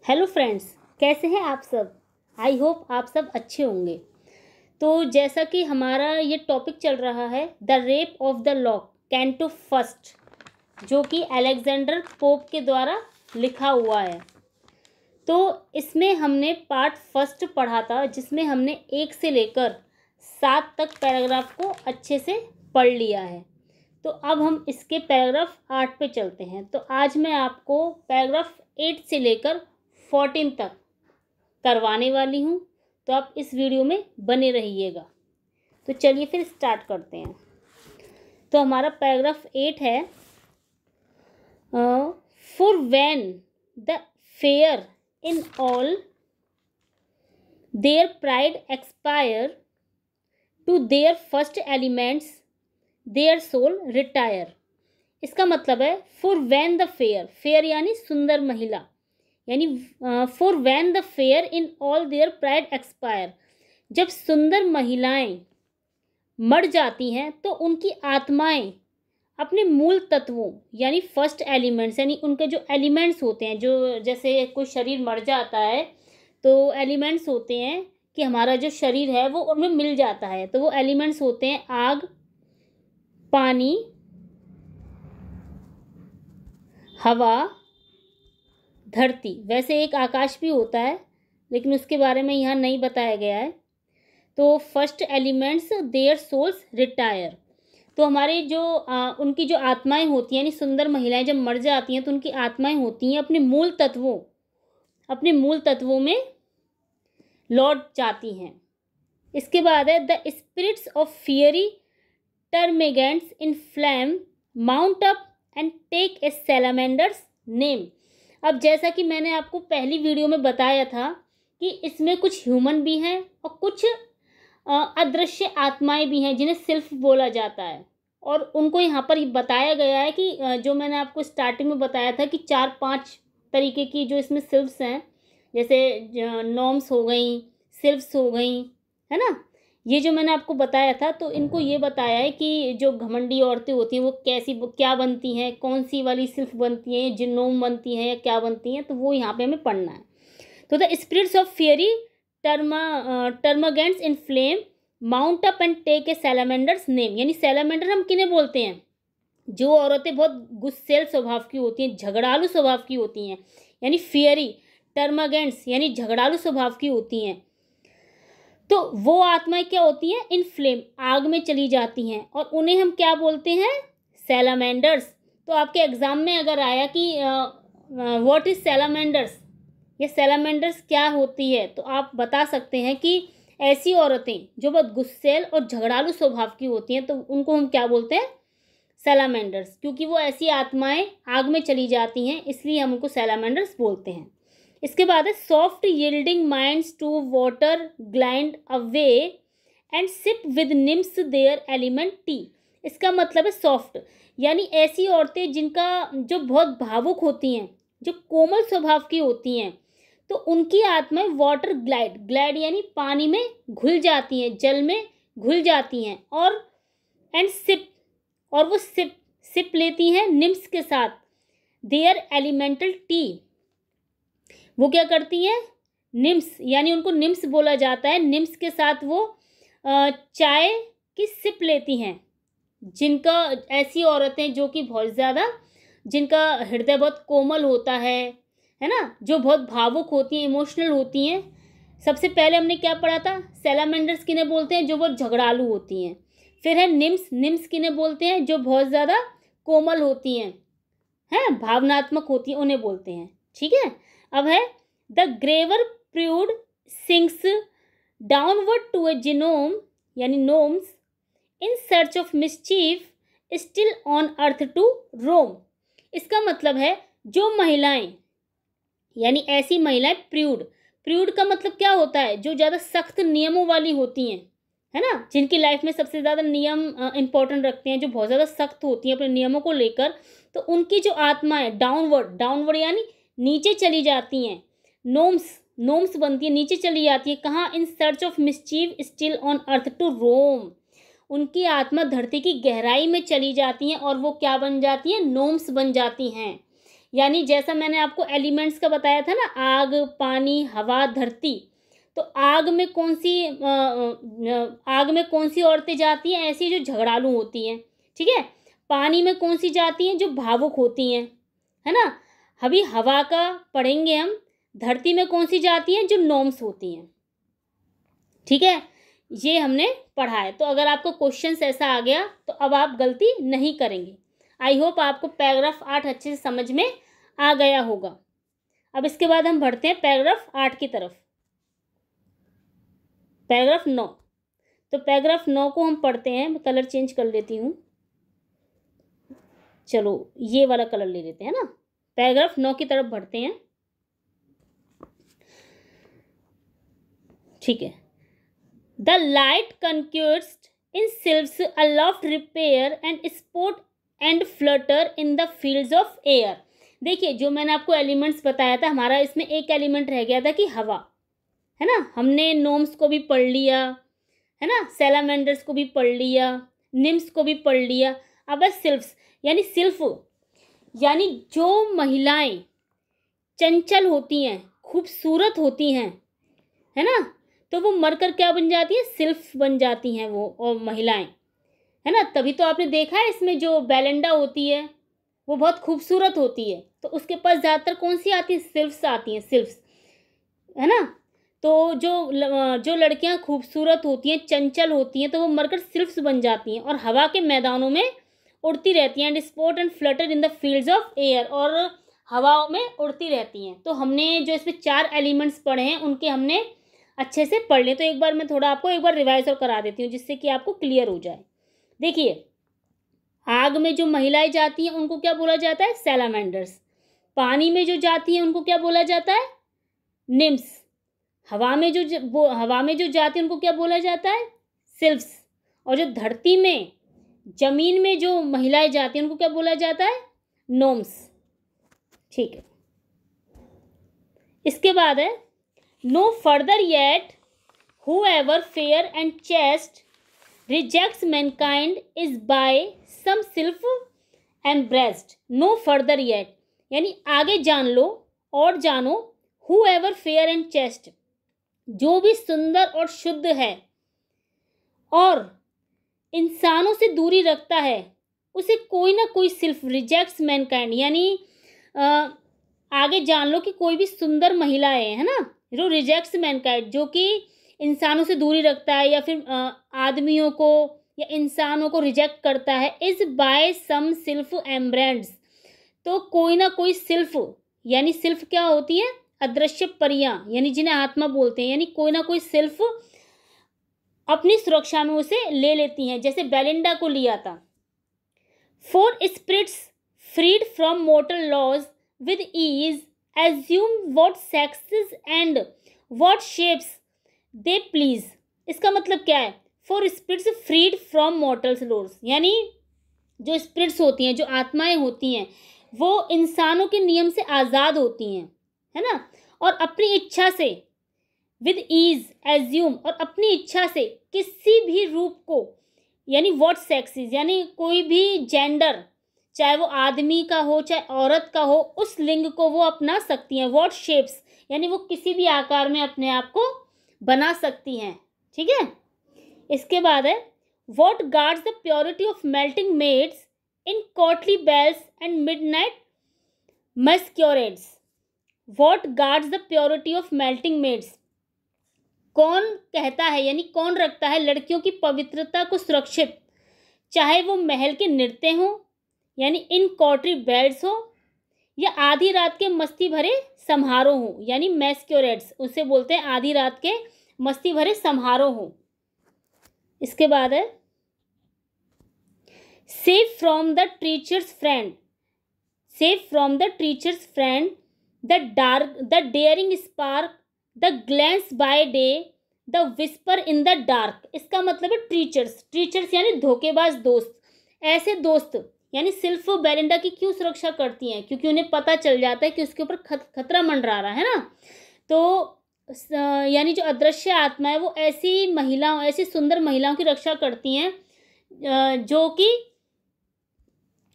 Hello friends, कैसे हैं आप सब। आई होप आप सब अच्छे होंगे। तो जैसा कि हमारा ये टॉपिक चल रहा है the rape of the lock canto first, जो कि अलेक्जेंडर पोप के द्वारा लिखा हुआ है। तो इसमें हमने पार्ट फर्स्ट पढ़ा था, जिसमें हमने 1 से लेकर 7 तक पैराग्राफ को अच्छे से पढ़ लिया है। तो अब हम इसके पैराग्राफ 8 पे चलते हैं। तो आज मैं आपको पैराग्राफ 8 से लेकर 14 तक करवाने वाली हूँ, तो आप इस वीडियो में बने रहिएगा। तो चलिए फिर स्टार्ट करते हैं। तो हमारा पैराग्राफ 8 है, for when the fair in all their pride expire to their first elements their soul retire. इसका मतलब है for when the fair, fair यानी सुंदर महिला, यानी for when the fair in all their pride expire, जब सुंदर महिलाएं मर जाती हैं तो उनकी आत्माएं अपने मूल तत्वों यानी फर्स्ट एलिमेंट्स, यानी उनके जो एलिमेंट्स होते हैं, जो जैसे कोई शरीर मर जाता है तो एलिमेंट्स होते हैं कि हमारा जो शरीर है वो उनमें मिल जाता है। तो वो एलिमेंट्स होते हैं आग, पानी, हवा, धरती। वैसे एक आकाश भी होता है, लेकिन उसके बारे में यहाँ नहीं बताया गया है। तो first elements their souls retire, तो हमारे जो उनकी जो आत्माएं होती हैं, यानी सुंदर महिलाएं जब मर जाती हैं तो उनकी आत्माएं होती हैं अपने मूल तत्वों में लौट जाती हैं। इसके बाद है the spirits of fiery termagants in flame mount up and take a salamander's name. अब जैसा कि मैंने आपको पहली वीडियो में बताया था कि इसमें कुछ ह्यूमन भी हैं और कुछ अदृश्य आत्माएं भी हैं जिन्हें सिल्फ बोला जाता है। और उनको यहाँ पर बताया गया है कि जो मैंने आपको स्टार्टिंग में बताया था कि 4-5 तरीके की जो इसमें सिल्फ्स हैं, जैसे नॉर्म्स हो गई, सिल्फ्स हो गई, है ना। ये जो मैंने आपको बताया था, तो इनको ये बताया है कि जो घमंडी औरतें होती हैं वो क्या बनती हैं, कौन सी वाली सिल्फ बनती हैं, जिनोम बनती हैं या क्या बनती हैं, तो वो यहाँ पे हमें पढ़ना है। तो the spirits of fiery termagants in flame mount up and take a salamander's name, यानी सैलामेंडर हम किन्हें बोलते हैं, जो औरतें बहुत गुस्सेल स्वभाव की होती हैं, झगड़ालू स्वभाव की होती हैं, यानी फियरी टर्मगेंट्स यानी झगड़ालू स्वभाव की होती हैं। तो वो आत्माएं क्या होती हैं, इन फ्लेम आग में चली जाती हैं, और उन्हें हम क्या बोलते हैं, सैलामेंडर्स। तो आपके एग्जाम में अगर आया कि व्हाट इज सैलामेंडर्स, ये सैलामेंडर्स क्या होती है, तो आप बता सकते हैं कि ऐसी औरतें जो बहुत गुस्सेल और झगड़ालू स्वभाव की होती हैं, तो उनको हम क्या बोलते हैं, सैलामेंडर्स। क्योंकि वो ऐसी आत्माएं आग में चली जाती हैं, इसलिए हम उनको सैलामेंडर्स बोलते हैं। इसके बाद है soft yielding minds to water glide away and sip with nymphs their element tea. इसका मतलब है सॉफ्ट, यानी ऐसी औरतें जिनका जो बहुत भावुक होती हैं, जो कोमल स्वभाव की होती हैं, तो उनकी आत्माएं वाटर ग्लाइड यानी पानी में घुल जाती हैं, जल में घुल जाती हैं, और एंड सिप, और वो सिप लेती हैं निम्स के साथ देयर एलिमेंटल टी। वो क्या करती हैं, निम्स, यानी उनको निम्स बोला जाता है, निम्स के साथ वो चाय की सिप लेती हैं। जिनका ऐसी औरतें जो कि बहुत ज़्यादा, जिनका हृदय बहुत कोमल होता है ना, जो बहुत भावुक होती हैं, इमोशनल होती हैं। सबसे पहले हमने क्या पढ़ा था, सैलामेंडर्स किन्हें बोलते हैं, जो बहुत झगड़ालू होती हैं। फिर है निम्स किन्हें बोलते हैं, जो बहुत ज़्यादा कोमल होती हैं, भावनात्मक होती हैं, उन्हें बोलते हैं। ठीक है। अब है the graver prude sinks downward to a gnome यानी gnomes in search of mischief still on earth to roam. इसका मतलब है जो महिलाएं, यानी ऐसी महिलाएं प्रूड का मतलब क्या होता है, जो ज़्यादा सख्त नियमों वाली होती हैं, है ना, जिनकी लाइफ में सबसे ज़्यादा नियम इंपॉर्टेंट रखते हैं, जो बहुत ज़्यादा सख्त होती हैं अपने नियमों को लेकर, तो उनकी जो आत्मा है डाउनवर्ड यानी नीचे चली जाती हैं, नोम्स बनती है, नीचे चली जाती है। कहाँ, in search of mischief still on earth to roam. उनकी आत्मा धरती की गहराई में चली जाती हैं और वो क्या बन जाती हैं, नोम्स बन जाती हैं। यानी जैसा मैंने आपको एलिमेंट्स का बताया था ना, आग, पानी, हवा, धरती, तो आग में कौन सी औरतें जाती हैं, ऐसी जो झगड़ालू होती हैं, ठीक है। पानी में कौन सी जाती हैं, जो भावुक होती हैं, है ना। अभी हवा का पढ़ेंगे हम। धरती में कौन सी जाती हैं, जो नॉर्म्स होती हैं, ठीक है। ये हमने पढ़ा है। तो अगर आपको क्वेश्चन ऐसा आ गया तो अब आप गलती नहीं करेंगे। आई होप आपको पैराग्राफ 8 अच्छे से समझ में आ गया होगा। अब इसके बाद हम बढ़ते हैं पैराग्राफ 8 की तरफ। पैराग्राफ 9। तो पैराग्राफ 9 को हम पढ़ते हैं। मैं कलर चेंज कर लेती हूँ, चलो ये वाला कलर ले लेते हैं ना। पैराग्राफ 9 की तरफ बढ़ते हैं, ठीक है। द लाइट कंक्यूर्स्ट in sylphs aloft repair and sport and flutter in the fields of air. देखिए, जो मैंने आपको एलिमेंट्स बताया था, हमारा इसमें एक एलिमेंट रह गया था कि हवा, है ना। हमने नोम्स को भी पढ़ लिया, है ना, सैलामेंडर्स को भी पढ़ लिया, निम्स को भी पढ़ लिया। अब है सिल्व्स, यानी सिल्फ, यानी जो महिलाएं चंचल होती हैं, खूबसूरत होती हैं, है ना, तो वो मरकर क्या बन जाती है, सिल्फ बन जाती हैं वो और महिलाएं, है ना। तभी तो आपने देखा है इसमें जो बेलिंडा होती है वो बहुत खूबसूरत होती है, तो उसके पास ज़्यादातर कौन सी आती है, सिल्फ्स आती हैं, सिल्फ्स, है ना। तो जो लड़कियां खूबसूरत होती हैं, चंचल होती हैं, तो वो मरकर सिल्फ्स बन जाती हैं और हवा के मैदानों में उड़ती रहती हैं। And sport and flutter in the fields of air, और हवाओं में उड़ती रहती हैं। तो हमने जो इसमें 4 एलिमेंट्स पढ़े हैं उनके हमने अच्छे से पढ़ लें। तो एक बार मैं थोड़ा आपको एक बार रिवाइज और करा देती हूँ, जिससे कि आपको क्लियर हो जाए। देखिए, आग में जो महिलाएं जाती हैं उनको क्या बोला जाता है, सैलामेंडर्स। पानी में जो जाती हैं उनको क्या बोला जाता है, निम्स। हवा में जो जाती हैं उनको क्या बोला जाता है, सिल्व्स। और जो धरती में, जमीन में जो महिलाएं जाती हैं उनको क्या बोला जाता है, नोम्स, ठीक है। इसके बाद है no further yet whoever fair and chaste rejects mankind is by some self embraced. No further yet, यानी आगे जान लो और जानो, whoever fair and chaste, जो भी सुंदर और शुद्ध है और इंसानों से दूरी रखता है, उसे कोई ना कोई सिल्फ रिजेक्ट्स मैनकाइंड, यानी आगे जान लो कि कोई भी सुंदर महिलाएं है ना, जो रिजेक्ट्स मैनकाइंड, जो कि इंसानों से दूरी रखता है या फिर आदमियों को या इंसानों को रिजेक्ट करता है, इज बाय सम सिल्फ एम्ब्रेंड्स, तो कोई ना कोई सिल्फ, यानी सिल्फ क्या होती है, अदृश्य परियां, यानी जिन्हें आत्मा बोलते हैं, यानी कोई ना कोई सिल्फ अपनी सुरक्षा में उसे ले लेती हैं, जैसे बेलिंडा को लिया था। For spirits freed from mortal laws with ease assume what sexes and what shapes they please. इसका मतलब क्या है, for spirits freed from mortals laws, यानी जो स्पिरिट्स होती हैं, जो आत्माएं होती हैं, वो इंसानों के नियम से आज़ाद होती हैं, है ना, और अपनी इच्छा से विद ईज एज्यूम, और अपनी इच्छा से किसी भी रूप को, यानी व्हाट सेक्सेस, यानी कोई भी जेंडर, चाहे वो आदमी का हो चाहे औरत का हो, उस लिंग को वो अपना सकती हैं। व्हाट शेप्स, यानी वो किसी भी आकार में अपने आप को बना सकती हैं, ठीक है। इसके बाद है what guards the purity of melting maids in courtly balls and midnight masquerades. What guards the purity of melting maids, कौन कहता है, यानी कौन रखता है लड़कियों की पवित्रता को सुरक्षित, चाहे वो महल के नृत्य हो, यानी इन कॉटरी बेल्स हो, या आधी रात के मस्ती भरे समारोह हो, यानी मैस्क्योरेड्स, उसे बोलते हैं आधी रात के मस्ती भरे समारोह हो। इसके बाद है safe from the treacherous friend, safe from the treacherous friend, the daring spark, the glance by day, the whisper in the dark. इसका मतलब है टीचर्स यानी धोखेबाज दोस्त। ऐसे दोस्त यानी सिल्फ बेलिंडा की क्यों सुरक्षा करती हैं, क्योंकि उन्हें पता चल जाता है कि उसके ऊपर खतरा मंडरा रहा है ना। तो यानी जो अदृश्य आत्मा है वो ऐसी महिलाओं, ऐसी सुंदर महिलाओं की रक्षा करती हैं जो कि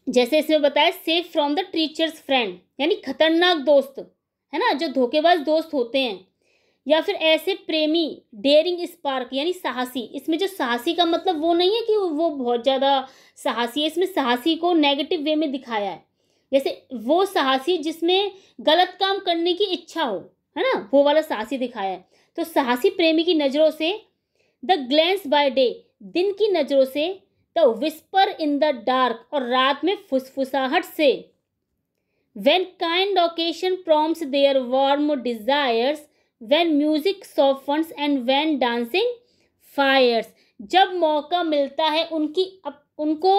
जैसे इसमें बताया safe from the treacherous friend, यानी खतरनाक दोस्त, है ना, जो धोखेबाज दोस्त होते हैं। या फिर ऐसे प्रेमी, डेयरिंग स्पार्क, यानी साहसी। इसमें जो साहसी का मतलब वो नहीं है कि वो बहुत ज़्यादा साहसी है, इसमें साहसी को नेगेटिव वे में दिखाया है। जैसे वो साहसी जिसमें गलत काम करने की इच्छा हो, है ना, वो वाला साहसी दिखाया है। तो साहसी प्रेमी की नज़रों से द ग्लैंस बाय डे, दिन की नज़रों से, the whisper in the dark, और रात में फुसफुसाहट से। when kind occasion prompts their warm desires, when music softens and when dancing fires, जब मौका मिलता है उनको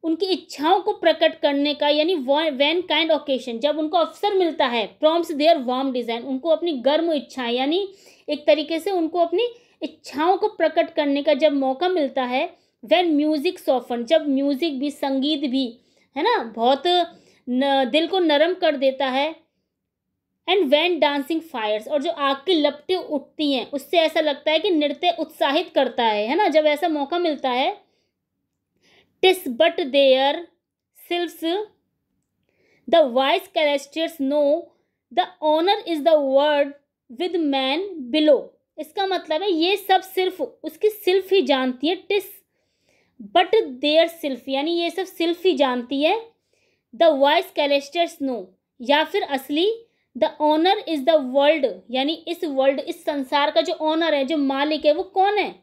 उनकी इच्छाओं को प्रकट करने का, यानी when kind occasion, जब उनको अवसर मिलता है, prompts their warm desire, उनको अपनी गर्म इच्छाएं, यानी एक तरीके से उनको अपनी इच्छाओं को प्रकट करने का जब मौका मिलता है। when music softens, जब म्यूजिक भी, संगीत भी, है ना, बहुत दिल को नरम कर देता है। एंड वैन डांसिंग फायर्स, और जो आग की लपटें उठती हैं उससे ऐसा लगता है कि नृत्य उत्साहित करता है ना, जब ऐसा मौका मिलता है। TISS but there सिल्व्स the vice कैलेस्टर्स know the honour is the word with man below. इसका मतलब है ये सब सिर्फ उसकी सिल्फ ही जानती है। टिस बट देयर सिल्फ, यानी ये सब सिल्फ ही जानती है। द वाइस कैलेस्टर्स नो, या फिर असली the honour is the world, यानी इस वर्ल्ड, इस संसार का जो ऑनर है, जो मालिक है, वो कौन है?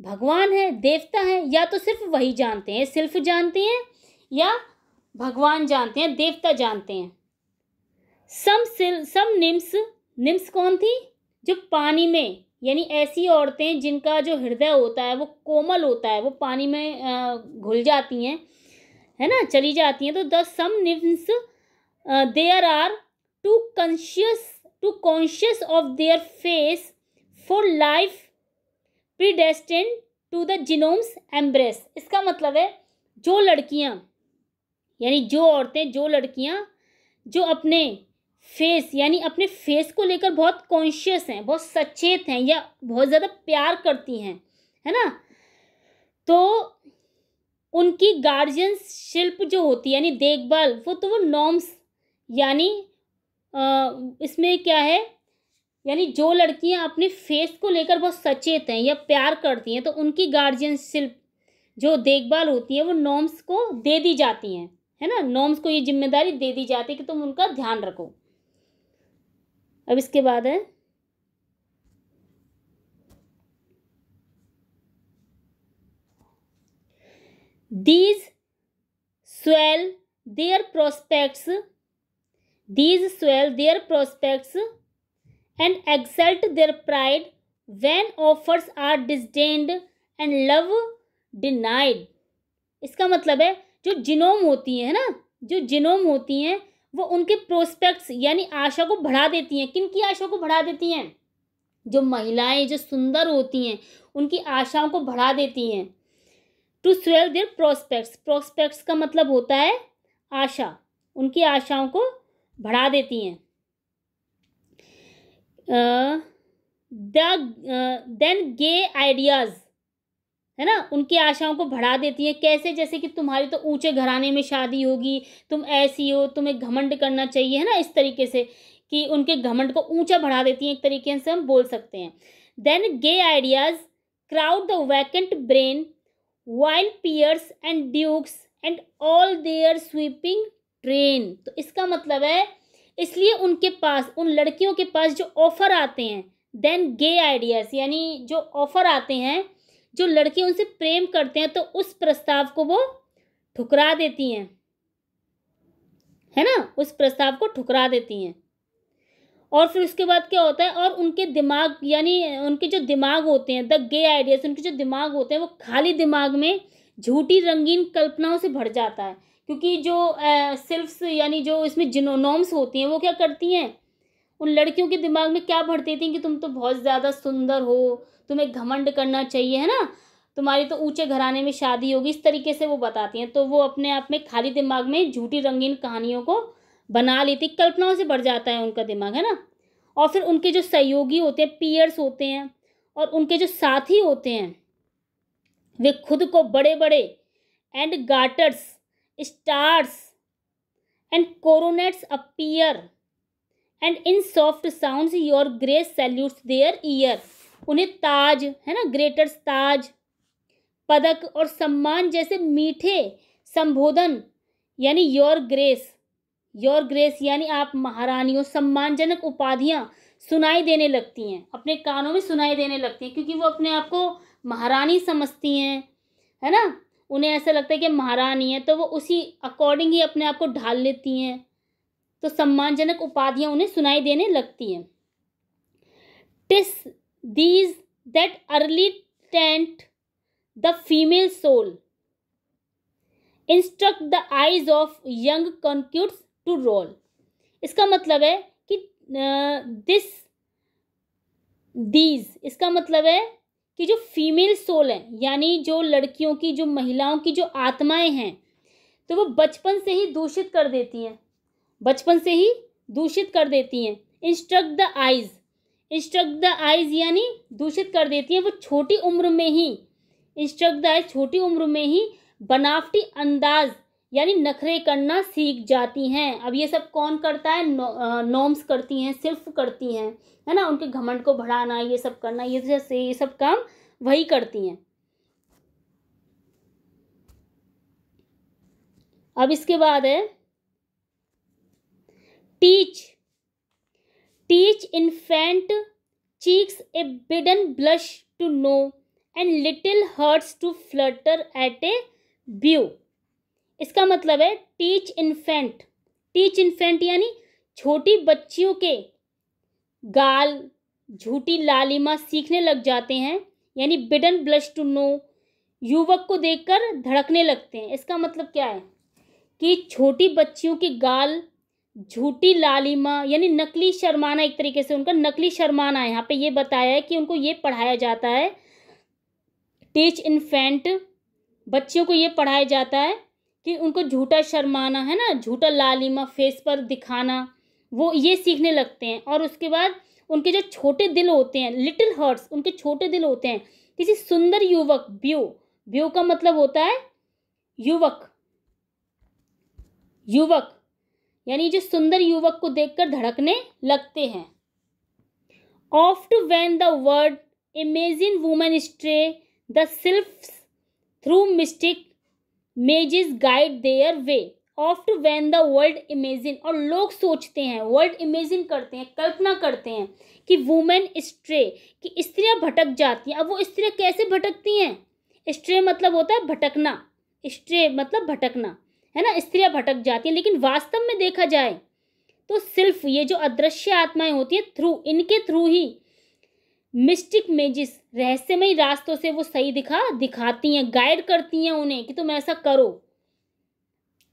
भगवान है, देवता है। या तो सिर्फ वही जानते हैं, सिर्फ जानते हैं, या भगवान जानते हैं, देवता जानते हैं। सम निम्स कौन थी? जो पानी में, यानी ऐसी औरतें जिनका जो हृदय होता है वो कोमल होता है, वो पानी में घुल जाती हैं, है ना, चली जाती हैं। तो the some nymphs there are too conscious of their face for life predestined to the gnomes embrace. इसका मतलब है जो लड़कियां, यानी जो औरतें, जो लड़कियां जो अपने फेस, यानी अपने फेस को लेकर बहुत कॉन्शियस हैं, बहुत सचेत हैं, या बहुत ज़्यादा प्यार करती हैं, है ना, तो उनकी गार्जियनशिप जो होती है, यानी देखभाल, वो नॉर्म्स, यानी इसमें क्या है, यानी जो लड़कियां अपने फेस को लेकर बहुत सचेत हैं या प्यार करती हैं, तो उनकी गार्जियनशिप जो देखभाल होती है वो नॉर्म्स को दे दी जाती हैं, है ना, नॉर्म्स को ये जिम्मेदारी दे दी जाती है कि तुम उनका ध्यान रखो। अब इसके बाद है These swell their prospects and exalt their pride when offers are disdained and love denied। इसका मतलब है जो जिनोम होती है ना, जो जिनोम होती हैं वो उनके प्रोस्पेक्ट्स, यानी आशा को बढ़ा देती हैं। किन की आशा को बढ़ा देती हैं? जो महिलाएं जो सुंदर होती हैं उनकी आशाओं को बढ़ा देती हैं। टू स्वेल देयर प्रोस्पेक्ट्स का मतलब होता है आशा, उनकी आशाओं को बढ़ा देती हैं। देन गे आइडियाज, है ना, उनकी आशाओं को बढ़ा देती हैं। कैसे? जैसे कि तुम्हारी तो ऊंचे घराने में शादी होगी, तुम ऐसी हो, तुम्हें घमंड करना चाहिए, है ना, इस तरीके से कि उनके घमंड को ऊंचा बढ़ा देती हैं, एक तरीके से हम बोल सकते हैं। Then gay ideas crowd the vacant brain while peers and dukes and all their sweeping train. तो इसका मतलब है इसलिए उनके पास, उन लड़कियों के पास जो ऑफर आते हैं, देन गे आइडियाज, यानी जो ऑफर आते हैं, जो लड़कियां उनसे प्रेम करते हैं, तो उस प्रस्ताव को वो ठुकरा देती हैं, है ना, उस प्रस्ताव को ठुकरा देती हैं। और फिर उसके बाद क्या होता है, और उनके दिमाग, यानी उनके जो दिमाग होते हैं, द गे आइडियाज, उनके जो दिमाग होते हैं वो खाली दिमाग में झूठी रंगीन कल्पनाओं से भर जाता है। क्योंकि जो सिल्फ्स, यानी जो इसमें जिनोनॉम्स होती हैं, वो क्या करती हैं, उन लड़कियों के दिमाग में क्या भर देती हैं कि तुम तो बहुत ज़्यादा सुंदर हो, तुम्हें घमंड करना चाहिए, है ना, तुम्हारी तो ऊंचे घराने में शादी होगी, इस तरीके से वो बताती हैं। तो वो अपने आप में खाली दिमाग में झूठी रंगीन कहानियों को बना लेती, कल्पनाओं से भर जाता है उनका दिमाग, है ना। और फिर उनके जो सहयोगी होते हैं, पीयर्स होते हैं, और उनके जो साथी होते हैं, वे खुद को बड़े बड़े and गार्टर्स, stars and coronets appear, and in soft sounds your grace salutes their ear. उन्हें ताज है ना, ग्रेटर्स ताज, पदक और सम्मान जैसे मीठे संबोधन यानी योर ग्रेस यानी आप महारानियों, सम्मानजनक उपाधियां सुनाई देने लगती हैं, अपने कानों में सुनाई देने लगती हैं, क्योंकि वो अपने आप को महारानी समझती हैं, है ना, उन्हें ऐसा लगता है कि महारानी है, तो वो उसी अकॉर्डिंग ही अपने आप को ढाल लेती हैं, तो सम्मानजनक उपाधियां उन्हें सुनाई देने लगती हैं. TISS these that early tent the female soul, instruct the eyes of young कॉन्क्यूट्स to role. इसका मतलब है कि इसका मतलब है कि जो फीमेल सोल है, यानी जो लड़कियों की, जो महिलाओं की जो आत्माएं हैं, तो वो बचपन से ही दूषित कर देती हैं, इंस्ट्रक्ट द आइज यानी दूषित कर देती हैं, वो छोटी उम्र में ही बनावटी अंदाज यानी नखरे करना सीख जाती हैं. अब ये सब कौन करता है? नॉर्म्स करती हैं, सिर्फ करती हैं, है ना, उनके घमंड को बढ़ाना, ये सब करना, ये सब काम वही करती हैं. अब इसके बाद है teach infant cheeks a bidden blush to know and little hearts to flutter at a view. इसका मतलब है टीच इन्फेंट यानी छोटी बच्चियों के गाल झूठी लालिमा सीखने लग जाते हैं, यानी बिडन ब्लश टू नो, युवक को देखकर धड़कने लगते हैं. इसका मतलब क्या है कि छोटी बच्चियों के गाल झूठी लालिमा यानी नकली शर्माना, एक तरीके से उनका नकली शर्माना है. यहाँ पे ये बताया है कि उनको ये पढ़ाया जाता है, टीच इन्फेंट, बच्चियों को ये पढ़ाया जाता है कि उनको झूठा शर्माना, है ना, झूठा लालिमा फेस पर दिखाना, वो ये सीखने लगते हैं. और उसके बाद उनके जो छोटे दिल होते हैं, लिटिल हर्ट्स, उनके छोटे दिल होते हैं, किसी सुंदर युवक, ब्यू का मतलब होता है युवक यानी जो सुंदर युवक को देखकर धड़कने लगते हैं. Oft when the world imagine women stray the sylphs through mystic mazes guide their way. Oft when the world imagine, और लोग सोचते हैं, वर्ल्ड इमेजिन करते हैं, कल्पना करते हैं कि वुमेन स्ट्रे, कि स्त्रियां भटक जाती हैं. अब वो स्त्रियां कैसे भटकती हैं? स्ट्रे मतलब होता है भटकना, है ना, स्त्रियां भटक जाती हैं, लेकिन वास्तव में देखा जाए तो सिर्फ ये जो अदृश्य आत्माएं होती हैं, इनके थ्रू ही मिस्टिक मेजिस, रहस्यमय रास्तों से वो सही दिखाती हैं, गाइड करती हैं उन्हें कि तुम ऐसा करो.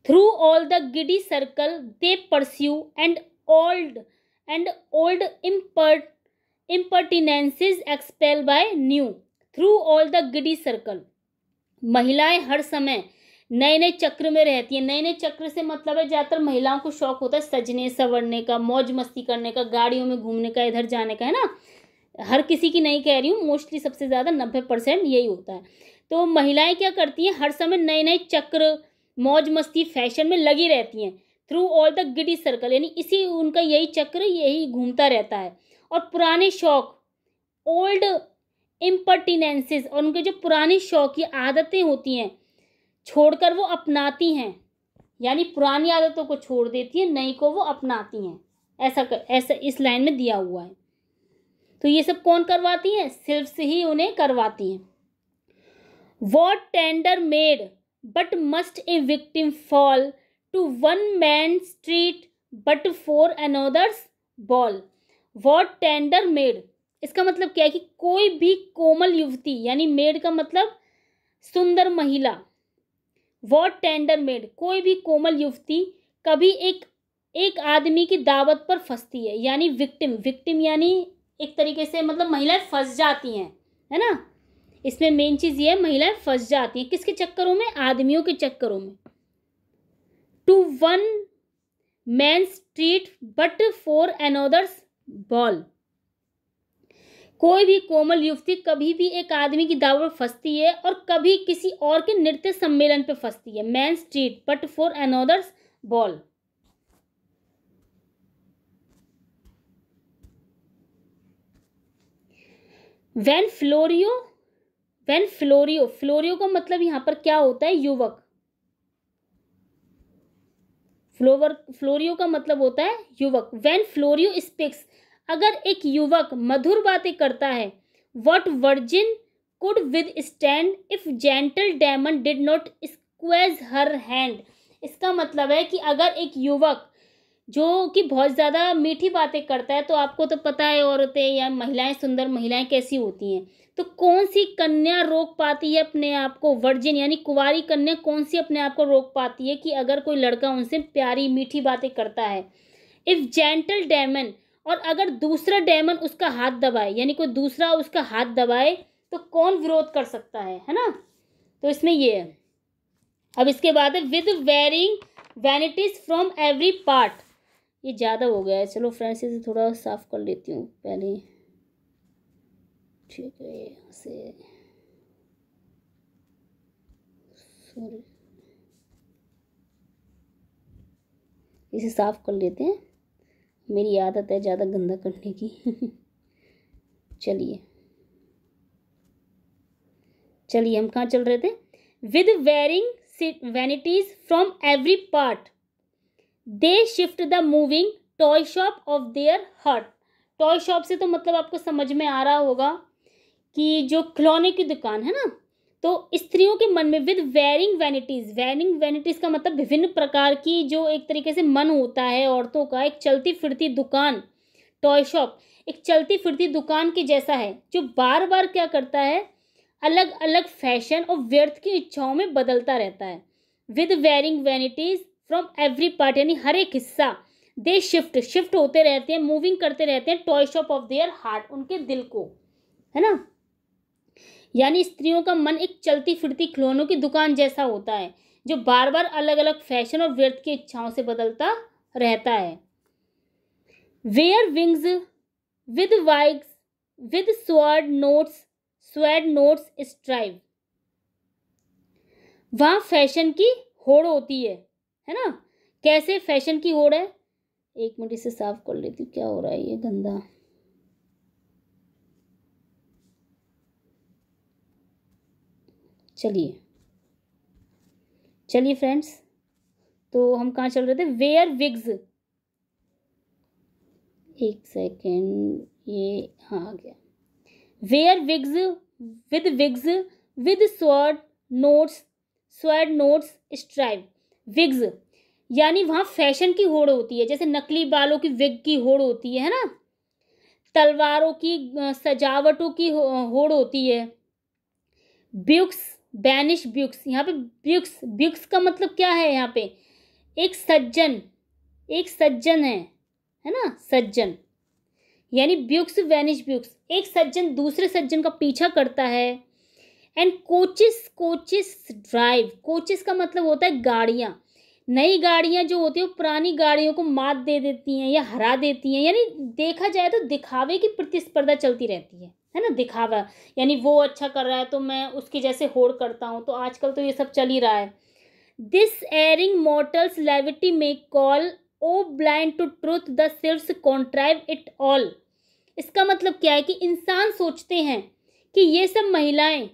Through all the giddy circle they pursue and old impertinences expel by new. Through all the giddy circle, महिलाएं हर समय नए नए चक्र में रहती हैं. नए नए चक्र से मतलब है ज़्यादातर महिलाओं को शौक होता है सजने संवरने का, मौज मस्ती करने का, गाड़ियों में घूमने का, इधर जाने का, है ना. हर किसी की नहीं कह रही हूँ, मोस्टली सबसे ज़्यादा 90% यही होता है. तो महिलाएं क्या करती हैं? हर समय नए नए चक्र, मौज मस्ती, फैशन में लगी रहती हैं. Through all the giddy circle यानी इसी उनका यही चक्र, यही घूमता रहता है. और पुराने शौक, ओल्ड इम्पर्टिनेंसेस, और उनके जो पुराने शौक या आदतें होती हैं छोड़कर वो अपनाती हैं, यानी पुरानी आदतों को छोड़ देती हैं, नई को वो अपनाती हैं. ऐसा इस लाइन में दिया हुआ है. तो ये सब कौन करवाती हैं? सिल्फ्स ही उन्हें करवाती हैं. What tender maid but must a victim fall to one man street but for another's ball. What tender maid, इसका मतलब क्या है कि कोई भी कोमल युवती, यानी मेड का मतलब सुंदर महिला. वॉट टेंडर मेड, कोई भी कोमल युवती कभी एक आदमी की दावत पर फंसती है, यानी विक्टिम यानी एक तरीके से मतलब महिलाएं फंस जाती हैं, है ना. इसमें मेन चीज ये है, महिलाएं फंस जाती हैं किसके चक्करों में? आदमियों के चक्करों में. To one man street but for another's ball, कोई भी कोमल युवती कभी भी एक आदमी की दाव पर फंसती है और कभी किसी और के नृत्य सम्मेलन पे फंसती है। Man street but for another's ball. When Florio, when Florio, Florio का मतलब यहाँ पर क्या होता है? युवक। फ्लोरियो का मतलब होता है युवक। वेन फ्लोरियो स्पीक्स, अगर एक युवक मधुर बातें करता है। What virgin could withstand if gentle Damon did not squeeze her hand. इसका मतलब है कि अगर एक युवक जो कि बहुत ज़्यादा मीठी बातें करता है, तो आपको तो पता है औरतें या महिलाएं, सुंदर महिलाएं कैसी होती हैं, तो कौन सी कन्या रोक पाती है अपने आप को? वर्जिन यानी कुंवारी कन्या कौन सी अपने आप को रोक पाती है कि अगर कोई लड़का उनसे प्यारी मीठी बातें करता है? इफ जेंटल डेमन, और अगर दूसरा डेमन उसका हाथ दबाए, यानी कोई दूसरा उसका हाथ दबाए, तो कौन विरोध कर सकता है ना? तो इसमें ये है। अब इसके बाद है with wearing vanities from every part. ये ज़्यादा हो गया है, चलो फ्रेंड्स इसे थोड़ा साफ कर लेती हूँ पहले। ठीक है, यहाँ से सॉरी, इसे साफ कर लेते हैं, मेरी आदत है ज़्यादा गंदा करने की। चलिए हम कहाँ चल रहे थे? With wearing vanities from every part they shift the moving toy shop of their heart. Toy shop से तो मतलब आपको समझ में आ रहा होगा कि जो खिलौने की दुकान है ना। तो स्त्रियों के मन में with wearing vanities, wearing vanities का मतलब विभिन्न प्रकार की, जो एक तरीके से मन होता है औरतों का, एक चलती फिरती दुकान, टॉय शॉप एक चलती फिरती दुकान के जैसा है, जो बार बार क्या करता है? अलग अलग फैशन और व्यर्थ की इच्छाओं में बदलता रहता है। With wearing vanities from every part, यानी हर एक हिस्सा, दे शिफ्ट होते रहते हैं, मूविंग करते रहते हैं, toy shop of their heart, उनके दिल को, है ना। यानी स्त्रियों का मन एक चलती फिरती खिलौनों की दुकान जैसा होता है, जो बार बार अलग अलग फैशन और व्यर्थ की इच्छाओं से बदलता रहता है। Where wigs with wigs with sword knots strive. वहां फैशन की होड़ होती है ना। कैसे फैशन की होड़ है? एक मिनट इसे साफ कर लेती हूँ, क्या हो रहा है ये गंदा। चलिए फ्रेंड्स, तो हम कहाँ चल रहे थे? वेयर विग्स, एक सेकेंड, ये हाँ आ गया। Where wigs with sword knots strive. Wigs यानी वहाँ फैशन की होड़ होती है, जैसे नकली बालों की विग की होड़ होती है ना। तलवारों की सजावटों की होड़ होती है। ब्यूक्स, बैनिश ब्यूक्स, यहाँ पे ब्यूक्स का मतलब क्या है? यहाँ पे एक सज्जन है ना, सज्जन, यानी ब्यूक्स वैनिश ब्यूक्स, एक सज्जन दूसरे सज्जन का पीछा करता है। एंड कोचिस ड्राइव, कोचिस का मतलब होता है गाड़ियाँ। नई गाड़ियाँ जो होती है वो पुरानी गाड़ियों को मात दे देती हैं या हरा देती हैं, यानी देखा जाए तो दिखावे की प्रतिस्पर्धा चलती रहती है ना। दिखावा यानी वो अच्छा कर रहा है तो मैं उसके जैसे होड़ करता हूँ, तो आजकल तो ये सब चल ही रहा है। This erring mortals levity may call O blind to truth the sylphs contrive it all. इसका मतलब क्या है कि इंसान सोचते हैं कि ये सब महिलाएं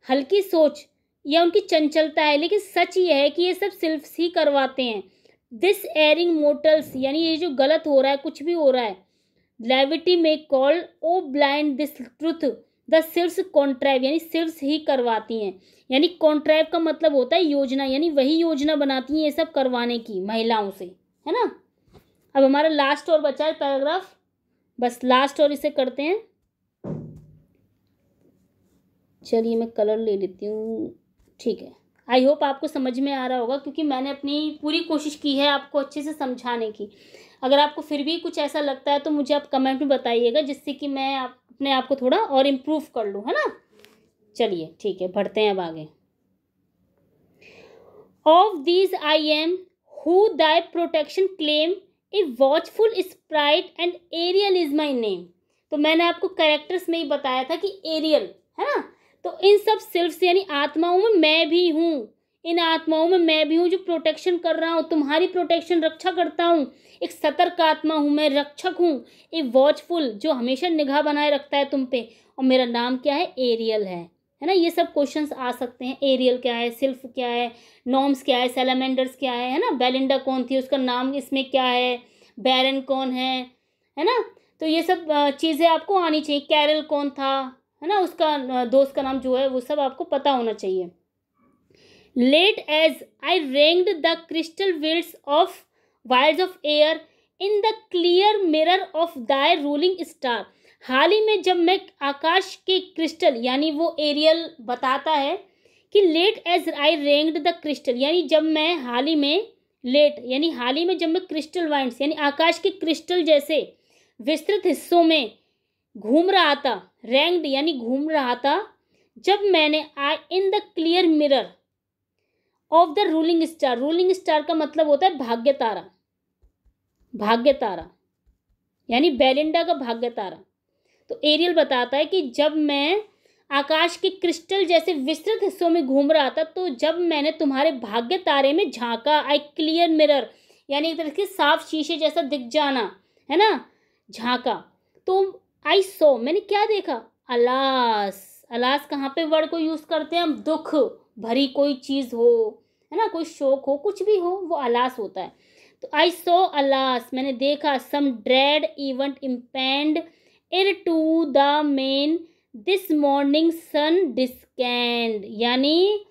हल्की सोच या उनकी चंचलता है, लेकिन सच ये है कि ये सब सिल्फ्स ही करवाते हैं। दिस एरिंग मोटल्स यानी ये जो गलत हो रहा है, कुछ भी हो रहा है, levity may call O blind this truth the sylphs contrive, यानी सिल्फ्स ही करवाती हैं। यानी कॉन्ट्राइव का मतलब होता है योजना, यानी वही योजना बनाती हैं ये सब करवाने की महिलाओं से, है ना। अब हमारा लास्ट और बचा है पैराग्राफ, बस लास्ट और इसे करते हैं। चलिए मैं कलर ले लेती हूँ, ठीक है। आई होप आपको समझ में आ रहा होगा, क्योंकि मैंने अपनी पूरी कोशिश की है आपको अच्छे से समझाने की। अगर आपको फिर भी कुछ ऐसा लगता है तो मुझे आप कमेंट में बताइएगा, जिससे कि मैं अपने आप को थोड़ा और इम्प्रूव कर लूँ, है ना। चलिए ठीक है, बढ़ते हैं अब आगे। Of these am I who thy protection claim a watchful sprite and Ariel is my name. तो मैंने आपको कैरेक्टर्स में ही बताया था कि एरियल है ना। तो इन सब सेल्फ यानी आत्माओं में मैं भी हूँ, इन आत्माओं में मैं भी हूँ जो प्रोटेक्शन कर रहा हूँ, तुम्हारी प्रोटेक्शन रक्षा करता हूँ। एक सतर्क आत्मा हूँ, मैं रक्षक हूँ, एक वॉचफुल जो हमेशा निगाह बनाए रखता है तुम पे। और मेरा नाम क्या है? एरियल है ना। ये सब क्वेश्चंस आ सकते हैं। एरियल क्या है, सिल्फ क्या है, नॉर्म्स क्या है, सैलामेंडर्स क्या है ना। बेलिंडा कौन थी, उसका नाम इसमें क्या है, बैरन कौन है ना। तो ये सब चीज़ें आपको आनी चाहिए। कैरल कौन था, है ना, उसका दोस्त का नाम जो है वो सब आपको पता होना चाहिए। Late as I ranged the crystal vials of air in the clear mirror of thy ruling star। हाल ही में जब मैं आकाश के क्रिस्टल यानी वो एरियल बताता है कि late as I ranged the crystal, यानी जब मैं हाल ही में लेट यानी हाल ही में जब मैं क्रिस्टल वाइंड्स यानी आकाश के क्रिस्टल जैसे विस्तृत हिस्सों में घूम रहा था। रैंक्ड यानी घूम रहा था। जब मैंने I in the clear mirror of the ruling star, ruling star का मतलब होता है भाग्य तारा, भाग्य तारा यानी बेलिंडा का भाग्य तारा। तो एरियल बताता है कि जब मैं आकाश के क्रिस्टल जैसे विस्तृत हिस्सों में घूम रहा था, तो जब मैंने तुम्हारे भाग्य तारे में झांका, आई क्लियर मिरर यानी एक तरह से साफ शीशे जैसा दिख जाना है ना, झांका, तो आई सो मैंने क्या देखा? अलास। अलास कहाँ पे वर्ड को यूज करते हैं हम? दुख भरी कोई चीज हो, है ना, कोई शोक हो, कुछ भी हो, वो अलास होता है। तो आई सो अलास, मैंने देखा, सम dread event impend ere to the main this morning sun descend, यानी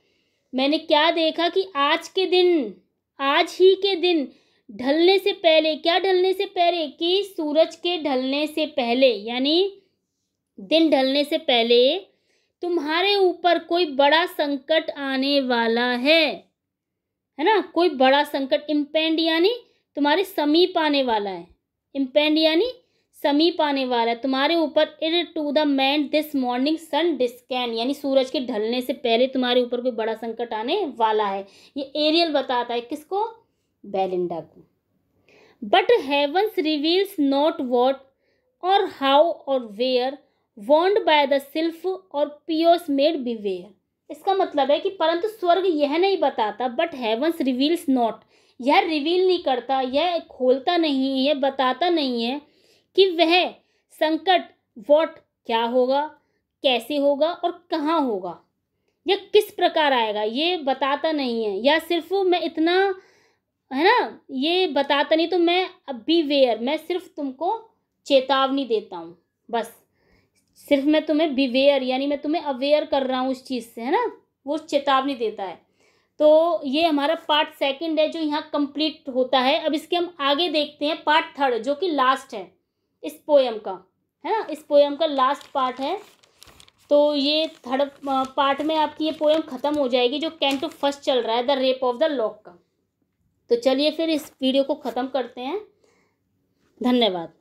मैंने क्या देखा कि आज के दिन, आज ही के दिन ढलने से पहले, क्या ढलने से पहले? कि सूरज के ढलने से पहले, यानी दिन ढलने से पहले तुम्हारे ऊपर कोई बड़ा संकट आने वाला है ना, कोई बड़ा संकट। इम्पेंड यानी तुम्हारे समीप आने वाला है, इम्पेंड यानी समीप आने वाला है तुम्हारे ऊपर। Ere to the main this morning sun descend, यानी सूरज के ढलने से पहले तुम्हारे ऊपर कोई बड़ा संकट आने वाला है। ये एरियल बताता है किसको? बेलिंडा को। But heavens reveals not what or how or where warned by the sylph or pious made beware. इसका मतलब है कि परंतु स्वर्ग यह नहीं बताता, बट हेवंस रिवील्स नॉट, यह रिवील नहीं करता, यह खोलता नहीं है, बताता नहीं है कि वह संकट वॉट क्या होगा, कैसे होगा और कहाँ होगा, या किस प्रकार आएगा, ये बताता नहीं है। या सिर्फ मैं इतना, है ना, ये बताता नहीं, तो मैं बिवेयर, मैं सिर्फ तुमको चेतावनी देता हूँ, बस सिर्फ मैं तुम्हें बिवेयर यानी मैं तुम्हें अवेयर कर रहा हूँ उस चीज़ से, है ना, वो चेतावनी देता है। तो ये हमारा पार्ट सेकंड है जो यहाँ कंप्लीट होता है। अब इसके हम आगे देखते हैं पार्ट थर्ड, जो कि लास्ट है इस पोयम का, है ना, इस पोयम का लास्ट पार्ट है। तो ये थर्ड पार्ट में आपकी ये पोयम ख़त्म हो जाएगी, जो कैंटो फर्स्ट चल रहा है, the rape of the lock का। तो चलिए फिर इस वीडियो को ख़त्म करते हैं। धन्यवाद।